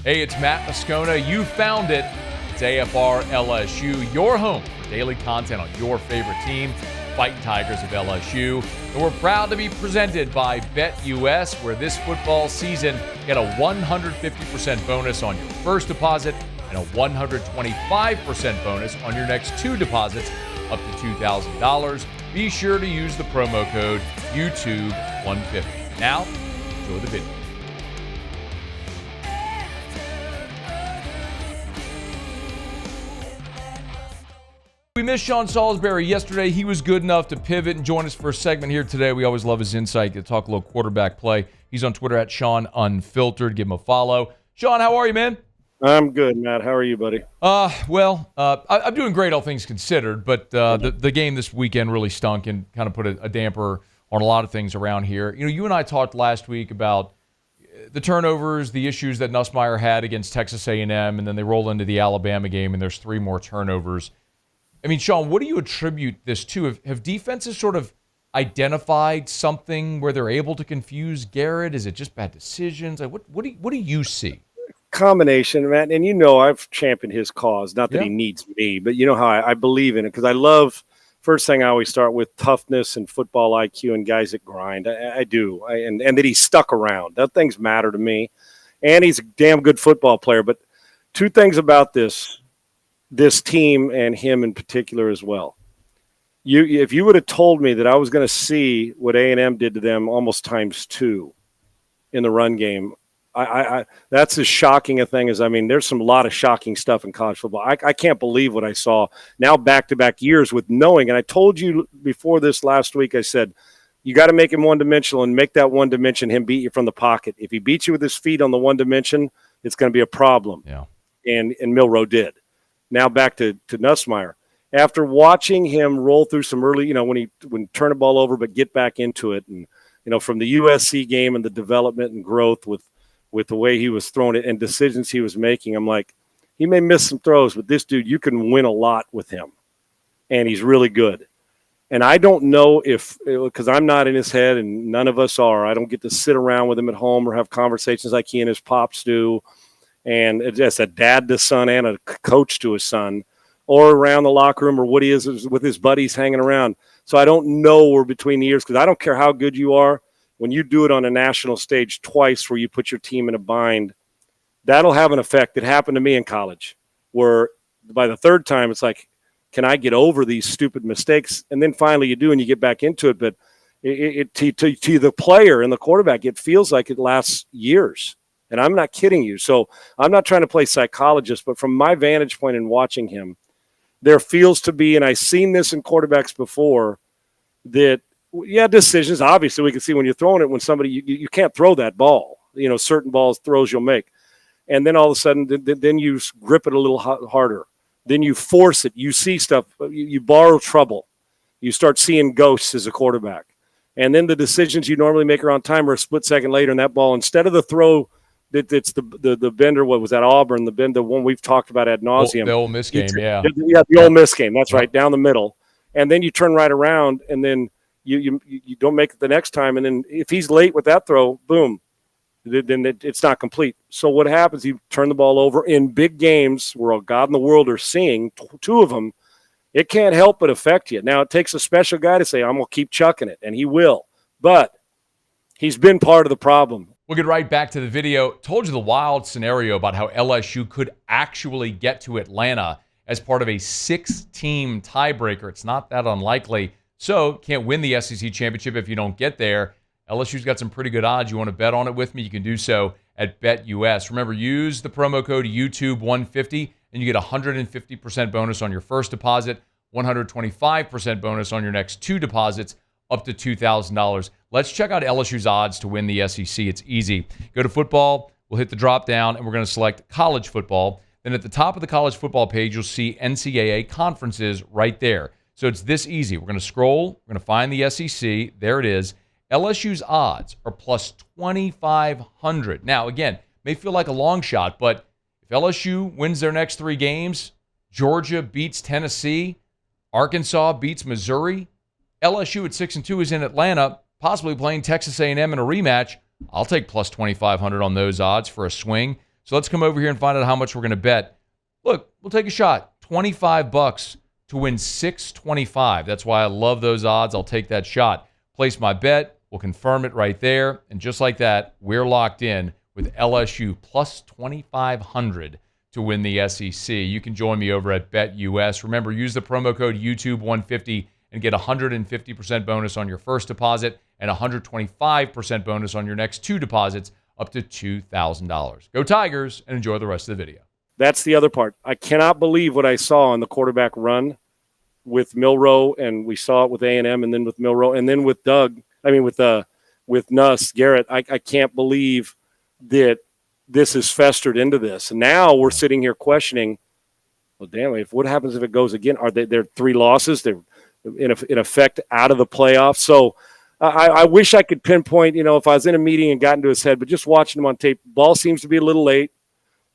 Hey, it's Matt Moscona. You found it. It's AFR LSU, your home for daily content on your favorite team, Fighting Tigers of LSU. And we're proud to be presented by BetUS, where this football season, get a 150% bonus on your first deposit and a 125% bonus on your next two deposits up to $2,000. Be sure to use the promo code YouTube150. Now, enjoy the video. We missed Sean Salisbury yesterday. He was good enough to pivot and join us for a segment here today. We always love his insight to talk a little quarterback play. He's on Twitter at Sean Unfiltered. Give him a follow. Sean, how are you, man? I'm good, Matt. How are you, buddy? I'm doing great, all things considered, but the game this weekend really stunk and kind of put a damper on a lot of things around here. You know, you and I talked last week about the turnovers, the issues that Nussmeier had against Texas A&M, and then they roll into the Alabama game, and there's 3 more turnovers. I mean, Sean, what do you attribute this to? Have defenses sort of identified something where they're able to confuse Garrett? Is it just bad decisions? Like, what do you see? Combination, Matt, and you know I've championed his cause. Not that he needs me, but you know how I believe in it because I love. First thing I always start with toughness and football IQ and guys that grind. I do, and that he's stuck around. That things matter to me, and he's a damn good football player. But 2 things about this team and him in particular as well. If you would have told me that I was going to see what A&M did to them almost times 2 in the run game, I that's as shocking a thing as, I mean, there's a lot of shocking stuff in college football. I can't believe what I saw now back-to-back years with knowing, and I told you before this last week, I said, you got to make him one-dimensional and make that one dimension him beat you from the pocket. If he beats you with his feet on the one dimension, it's going to be a problem. Yeah. And Milroe did. Now back to Nussmeier. After watching him roll through some early, when he turn the ball over but get back into it, and from the USC game and the development and growth with the way he was throwing it and decisions he was making, I'm like, he may miss some throws, but this dude, you can win a lot with him, and he's really good. And I don't know because I'm not in his head, and none of us are. I don't get to sit around with him at home or have conversations like he and his pops do. And it's a dad to son and a coach to his son, or around the locker room, or what he is with his buddies hanging around. So I don't know where between the years, because I don't care how good you are. When you do it on a national stage twice where you put your team in a bind, that'll have an effect. It happened to me in college, where by the 3rd time, it's like, can I get over these stupid mistakes? And then finally you do, and you get back into it. But to the player and the quarterback, it feels like it lasts years. And I'm not kidding you. So I'm not trying to play psychologist, but from my vantage point in watching him, there feels to be, and I've seen this in quarterbacks before, that, decisions. Obviously, we can see when you're throwing it, when somebody, you can't throw that ball. Certain throws you'll make. And then all of a sudden, then you grip it a little harder. Then you force it. You see stuff. You borrow trouble. You start seeing ghosts as a quarterback. And then the decisions you normally make around time are a split second later, and that ball, instead of the throw, it's the bender. What was that, Auburn? The one we've talked about ad nauseum. The Ole Miss game, yeah, the Ole Miss game. That's right, down the middle. And then you turn right around, and then you don't make it the next time. And then if he's late with that throw, boom, then it's not complete. So what happens? You turn the ball over in big games where God in the world are seeing 2 of them. It can't help but affect you. Now it takes a special guy to say, I'm gonna keep chucking it, and he will. But he's been part of the problem. We'll get right back to the video. Told you the wild scenario about how LSU could actually get to Atlanta as part of a 6-team tiebreaker. It's not that unlikely. So can't win the SEC championship if you don't get there. LSU's got some pretty good odds. You want to bet on it with me? You can do so at BetUS. Remember, use the promo code YouTube150 and you get 150% bonus on your first deposit, 125% bonus on your next 2 deposits, up to $2,000. Let's check out LSU's odds to win the SEC. It's easy. Go to football. We'll hit the drop down, and we're going to select college football. Then at the top of the college football page, you'll see NCAA conferences right there. So it's this easy. We're going to scroll. We're going to find the SEC. There it is. LSU's odds are plus 2,500. Now, again, may feel like a long shot, but if LSU wins their next 3 games, Georgia beats Tennessee, Arkansas beats Missouri, LSU at 6-2 is in Atlanta, possibly playing Texas A&M in a rematch. I'll take plus 2,500 on those odds for a swing. So let's come over here and find out how much we're going to bet. Look, we'll take a shot. $25 to win $625. That's why I love those odds. I'll take that shot. Place my bet. We'll confirm it right there. And just like that, we're locked in with LSU plus 2,500 to win the SEC. You can join me over at BetUS. Remember, use the promo code YouTube150 and get 150% bonus on your first deposit and 125% bonus on your next 2 deposits up to $2,000. Go Tigers and enjoy the rest of the video. That's the other part. I cannot believe what I saw on the quarterback run with Milroe, and we saw it with A&M, and then with Milroe, and then with with Nuss, Garrett. I can't believe that this has festered into this. And now we're sitting here questioning, well, damn, what happens if it goes again? Are there 3 losses? They're in effect out of the playoffs. So I wish I could pinpoint, if I was in a meeting and got into his head, but just watching him on tape, ball seems to be a little late.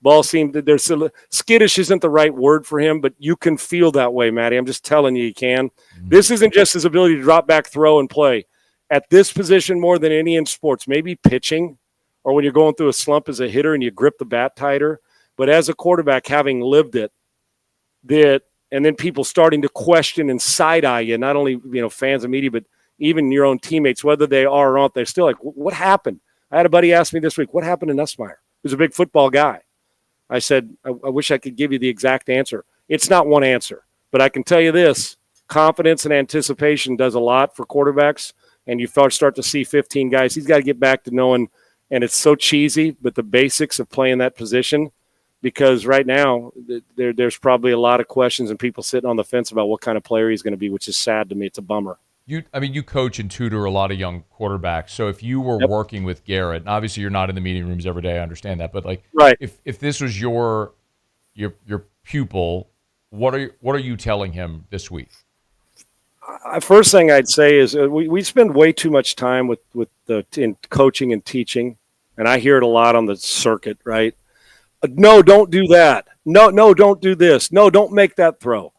Ball seemed that there's skittish isn't the right word for him, but you can feel that way, Matty. I'm just telling you can. This isn't just his ability to drop back, throw, and play. At this position more than any in sports, maybe pitching or when you're going through a slump as a hitter and you grip the bat tighter. But as a quarterback, having lived it, and then people starting to question and side-eye you, not only fans and media, but even your own teammates, whether they are or not, they're still like, what happened? I had a buddy ask me this week, what happened to Nussmeier? Who's a big football guy. I said, I wish I could give you the exact answer. It's not one answer, but I can tell you this, confidence and anticipation does a lot for quarterbacks, and you start to see 15 guys. He's got to get back to knowing, and it's so cheesy, but the basics of playing that position, because right now there's probably a lot of questions and people sitting on the fence about what kind of player he's going to be, which is sad to me. It's a bummer. You coach and tutor a lot of young quarterbacks. So if you were working with Garrett, and obviously you're not in the meeting rooms every day, I understand that. But right. if this was your pupil, what are you telling him this week? First thing I'd say is we spend way too much time in coaching and teaching, and I hear it a lot on the circuit. Right? No, don't do that. No, don't do this. No, don't make that throw.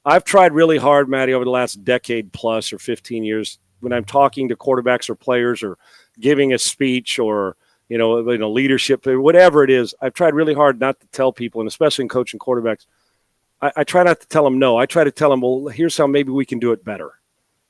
I've tried really hard, Matty, over the last decade plus or 15 years when I'm talking to quarterbacks or players or giving a speech or, leadership, whatever it is. I've tried really hard not to tell people, and especially in coaching quarterbacks, I try not to tell them no. I try to tell them, well, here's how maybe we can do it better.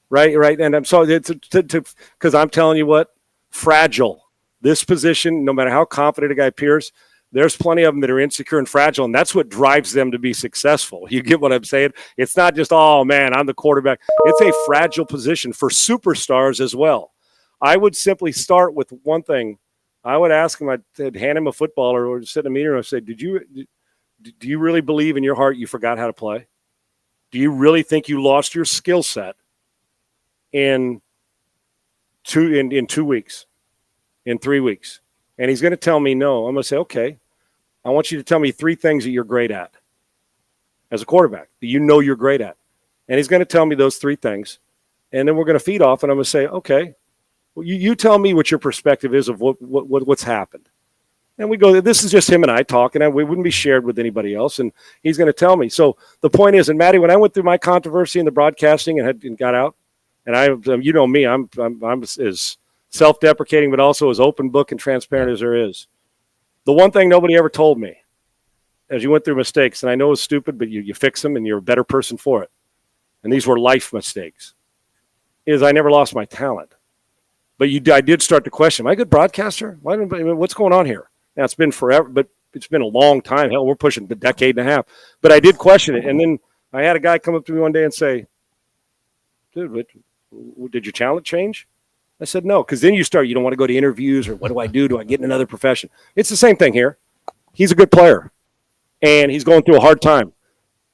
Right. And I'm sorry because I'm telling you what, fragile. This position, no matter how confident a guy appears, there's plenty of them that are insecure and fragile, and that's what drives them to be successful. You get what I'm saying? It's not just, oh, man, I'm the quarterback. It's a fragile position for superstars as well. I would simply start with one thing. I would ask him, I'd hand him a football or sit in a meeting room and say, do you really believe in your heart you forgot how to play? Do you really think you lost your skill set in 2 weeks, in 3 weeks? And he's going to tell me no. I'm going to say, okay, I want you to tell me 3 things that you're great at as a quarterback that you're great at. And he's going to tell me those 3 things. And then we're going to feed off, and I'm going to say, okay, well, you tell me what your perspective is of what's happened. And we go, this is just him and I talking, and we wouldn't be shared with anybody else. And he's going to tell me. So the point is, and Matty, when I went through my controversy in the broadcasting and got out, and me, I'm as self-deprecating, but also as open book and transparent as there is. The one thing nobody ever told me as you went through mistakes, and I know it's stupid, but you fix them and you're a better person for it, and these were life mistakes, is I never lost my talent. But I did start to question, am I a good broadcaster? What's going on here? Now, it's been forever, but it's been a long time. Hell, we're pushing a decade and a half. But I did question it. And then I had a guy come up to me one day and say, dude, did your talent change? I said, no, because then you don't want to go to interviews or what do I do? Do I get in another profession? It's the same thing here. He's a good player, and he's going through a hard time.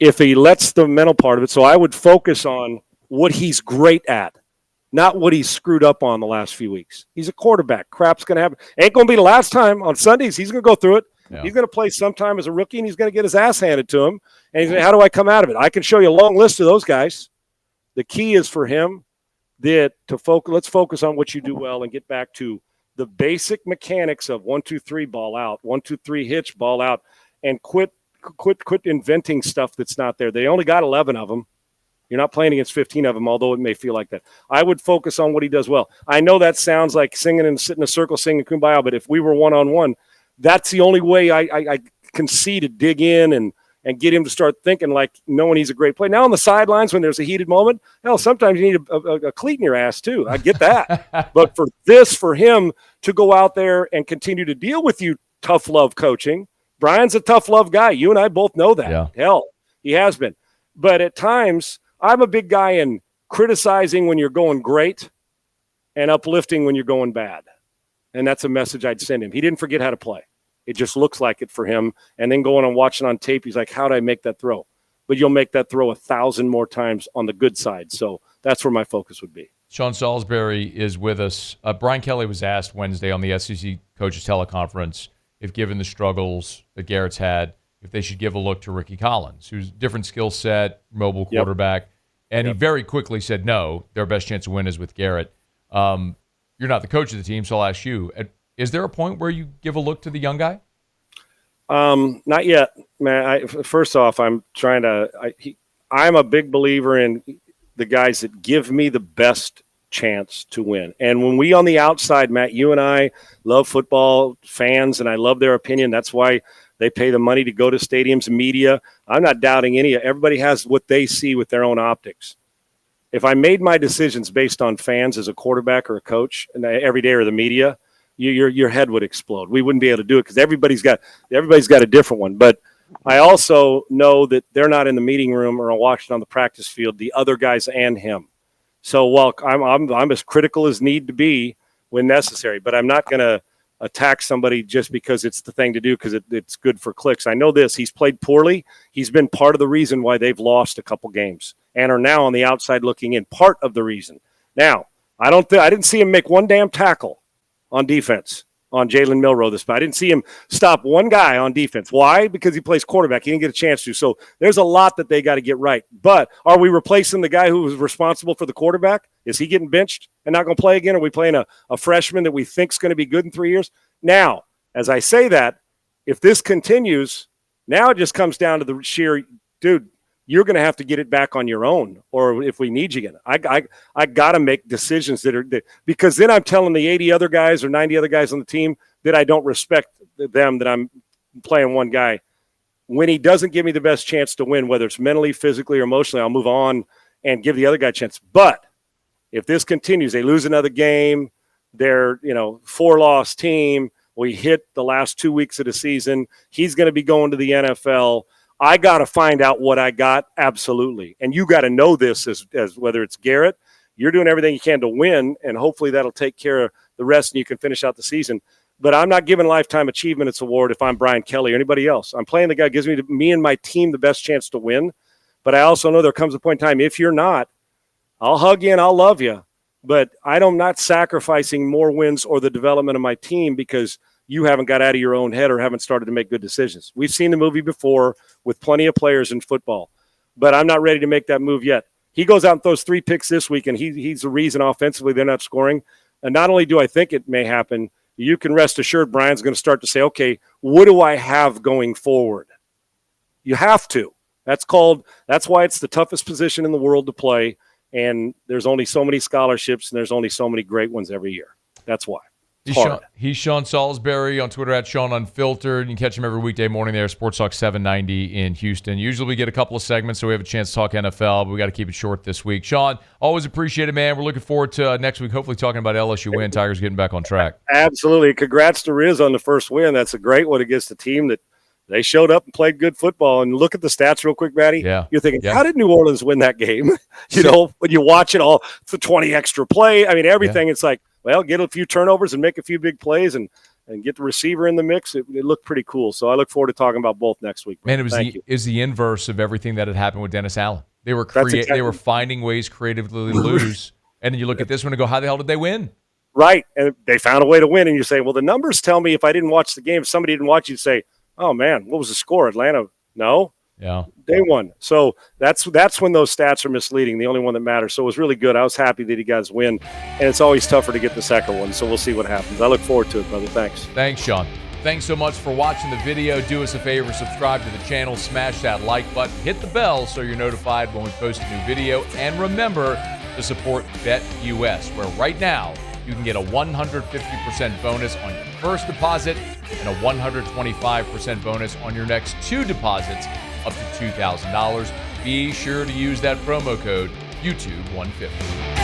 If he lets the mental part of it, so I would focus on what he's great at, not what he's screwed up on the last few weeks. He's a quarterback. Crap's going to happen. Ain't going to be the last time. On Sundays, he's going to go through it. Yeah. He's going to play sometime as a rookie, and he's going to get his ass handed to him. And he's going to, how do I come out of it? I can show you a long list of those guys. The key is for him let's focus on what you do well and get back to the basic mechanics of 1, 2, 3 ball out, 1, 2, 3 hitch ball out, and quit inventing stuff that's not there. They only got 11 of them. You're not playing against 15 of them, although it may feel like that. I would focus on what he does well. I know that sounds like singing and sitting in a circle singing Kumbaya, but if we were one-on-one, that's the only way I can see to dig in and get him to start thinking like knowing he's a great player. Now on the sidelines when there's a heated moment, hell, sometimes you need a cleat in your ass too. I get that. But for him to go out there and continue to deal with you tough love coaching, Brian's a tough love guy. You and I both know that. Yeah. Hell, he has been. But at times, I'm a big guy in criticizing when you're going great and uplifting when you're going bad. And that's a message I'd send him. He didn't forget how to play. It just looks like it for him. And then going and watching on tape, he's like, how did I make that throw? But you'll make that throw 1,000 more times on the good side. So that's where my focus would be. Sean Salisbury is with us. Brian Kelly was asked Wednesday on the SEC Coaches Teleconference if, given the struggles that Garrett's had, if they should give a look to Ricky Collins, who's a different skill set, mobile quarterback. Yep. And he very quickly said, no, their best chance to win is with Garrett. You're not the coach of the team, so I'll ask you. Is there a point where you give a look to the young guy? Not yet, man. First off, I'm a big believer in the guys that give me the best chance to win. And when we on the outside, Matt, you and I love football fans, and I love their opinion. That's why they pay the money to go to stadiums and media. I'm not doubting any. Everybody has what they see with their own optics. If I made my decisions based on fans as a quarterback or a coach, and every day or the media, your head would explode. We wouldn't be able to do it because everybody's got a different one. But I also know that they're not in the meeting room or watching on the practice field, the other guys and him. So while I'm as critical as need to be when necessary, but I'm not going to attack somebody just because it's the thing to do because it's good for clicks. I know this. He's played poorly. He's been part of the reason why they've lost a couple games and are now on the outside looking in. Part of the reason. Now, I didn't see him make one damn tackle on defense on Jalen Milroe this time. I didn't see him stop one guy on defense. Why? Because he plays quarterback. He didn't get a chance to. So there's a lot that they got to get right. But are we replacing the guy who was responsible for the quarterback? Is he getting benched and not going to play again? Are we playing a freshman that we think is going to be good in 3 years? Now, as I say that, if this continues, now it just comes down to the sheer, dude, you're going to have to get it back on your own, or if we need you again. I got to make decisions because then I'm telling the 80 other guys or 90 other guys on the team that I don't respect them, that I'm playing one guy. When he doesn't give me the best chance to win, whether it's mentally, physically, or emotionally, I'll move on and give the other guy a chance. But if this continues, they lose another game, they're 4-loss team, we hit the last 2 weeks of the season, he's going to be going to the NFL. I got to find out what I got, absolutely. And you got to know this as whether it's Garrett, you're doing everything you can to win, and hopefully that'll take care of the rest and you can finish out the season. But I'm not giving Lifetime Achievement Award if I'm Brian Kelly or anybody else. I'm playing the guy who gives me and my team the best chance to win. But I also know there comes a point in time, if you're not, I'll hug you and I'll love you. But I'm not sacrificing more wins or the development of my team because you haven't got out of your own head or haven't started to make good decisions. We've seen the movie before with plenty of players in football, but I'm not ready to make that move yet. He goes out and throws 3 picks this week, and he's the reason offensively they're not scoring. And not only do I think it may happen, you can rest assured Brian's going to start to say, okay, what do I have going forward? You have to. That's why it's the toughest position in the world to play, and there's only so many scholarships, and there's only so many great ones every year. That's why. He's Sean Salisbury on Twitter @SeanUnfiltered. You can catch him every weekday morning there, Sports Talk 790 in Houston. Usually we get a couple of segments, so we have a chance to talk NFL, but we got to keep it short this week. Sean, always appreciate it, man. We're looking forward to next week, hopefully talking about LSU win. Tigers getting back on track. Absolutely. Congrats to Riz on the first win. That's a great one against a team that they showed up and played good football. And look at the stats real quick, Matty. Yeah. You're thinking, how did New Orleans win that game? When you watch it all, it's a 20 extra play. I mean, everything, It's like, well, get a few turnovers and make a few big plays and get the receiver in the mix. It looked pretty cool. So I look forward to talking about both next week. Man, it was the inverse of everything that had happened with Dennis Allen. They were they were finding ways creatively to lose. And then you look at this one and go, how the hell did they win? Right. And they found a way to win. And you say, well, the numbers tell me if I didn't watch the game, if somebody didn't watch, you'd say, oh, man, what was the score? Atlanta? No. Yeah. They won. So that's when those stats are misleading, the only one that matters. So it was really good. I was happy that you guys win. And it's always tougher to get the second one. So we'll see what happens. I look forward to it, brother. Thanks. Thanks, Sean. Thanks so much for watching the video. Do us a favor, subscribe to the channel, smash that like button, hit the bell so you're notified when we post a new video. And remember to support BetUS, where right now you can get a 150% bonus on your first deposit and a 125% bonus on your next 2 deposits up to $2,000. Be sure to use that promo code YouTube150.